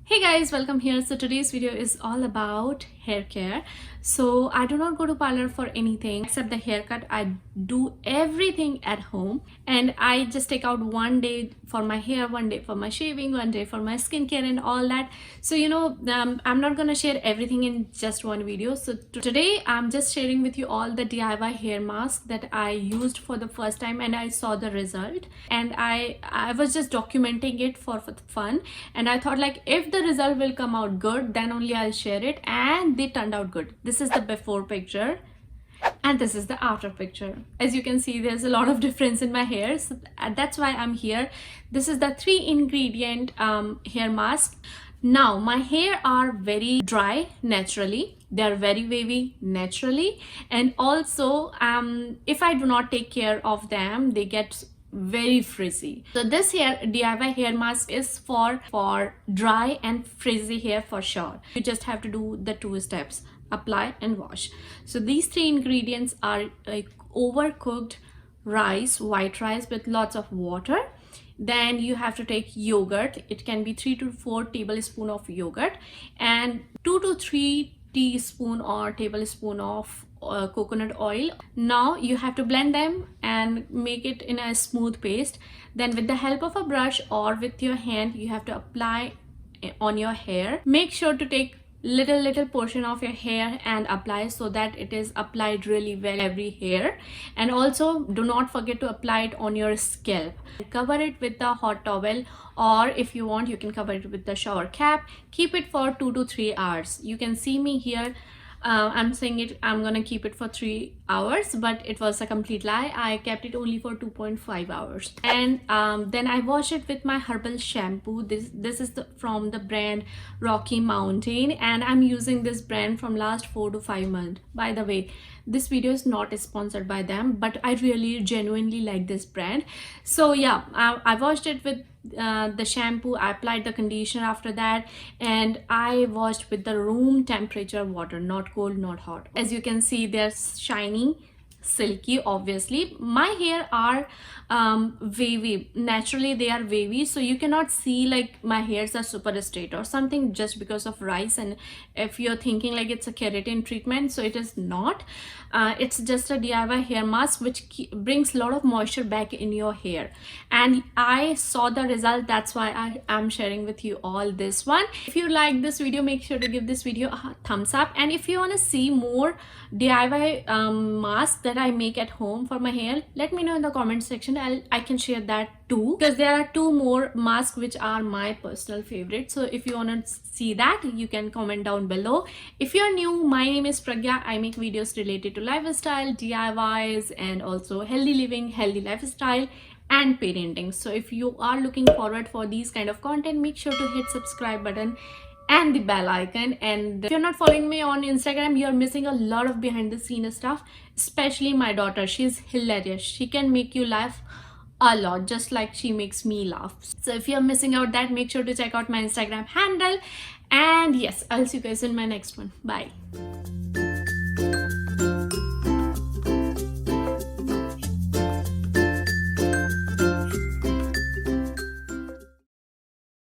Hey guys, welcome here. So today's video is all about hair care. So I do not go to parlor for anything except the haircut. I do everything at home, and I just take out one day for my hair, one day for my shaving, one day for my skincare and all that. So I'm not gonna share everything in just one video. So today I'm just sharing with you all the DIY hair mask that I used for the first time, and I saw the result, and I was just documenting it for fun, and I thought, like, if the result will come out good, then only I'll share it. And they turned out good. This is the before picture and this is the after picture. As you can see, there's a lot of difference in my hair, so that's why I'm here. This is the 3-ingredient hair mask. Now my hair are very dry naturally, they are very wavy naturally, and also if I do not take care of them, they get very frizzy. So this hair DIY hair mask is for dry and frizzy hair for sure. You just have to do the 2 steps: apply and wash. So these 3 ingredients are like overcooked rice, white rice with lots of water. Then you have to take yogurt. It can be 3 to 4 tablespoons of yogurt, and 2 to 3 teaspoon or tablespoon of coconut oil. Now you have to blend them and make it in a smooth paste. Then with the help of a brush or with your hand, you have to apply on your hair. Make sure to take little portion of your hair and apply, so that it is applied really well every hair. And also do not forget to apply it on your scalp. Cover it with the hot towel, or if you want, you can cover it with the shower cap. Keep it for 2 to 3 hours. You can see me here, I'm saying it, I'm gonna keep it for 3 hours, but it was a complete lie. I kept it only for 2.5 hours. And then I washed it with my herbal shampoo. This is from the brand Rocky Mountain, and I'm using this brand from last 4 to 5 months. By the way, this video is not sponsored by them, but I really genuinely like this brand. So yeah, I washed it with the shampoo. I applied the conditioner after that, and I washed with the room temperature water, not cold, not hot. As you can see, they're shiny, silky. Obviously my hair are wavy naturally, they are wavy, so you cannot see like my hairs are super straight or something just because of rice. And if you're thinking like it's a keratin treatment, so it is not. It's just a DIY hair mask which brings a lot of moisture back in your hair, and I saw the result. That's why I am sharing with you all this one. If you like this video, make sure to give this video a thumbs up, and if you want to see more DIY masks that I make at home for my hair, let me know in the comment section. I can share that too, because there are 2 more masks which are my personal favorite. So if you want to see that, you can comment down below. If you're new, my name is Pragya. I make videos related to lifestyle, DIYs, and also healthy living, healthy lifestyle, and parenting. So if you are looking forward for these kind of content, make sure to hit subscribe button and the bell icon. And if you're not following me on Instagram, you're missing a lot of behind the scenes stuff, especially my daughter. She's hilarious. She can make you laugh a lot, just like she makes me laugh. So if you're missing out that, make sure to check out my Instagram handle. And yes, I'll see you guys in my next one. Bye.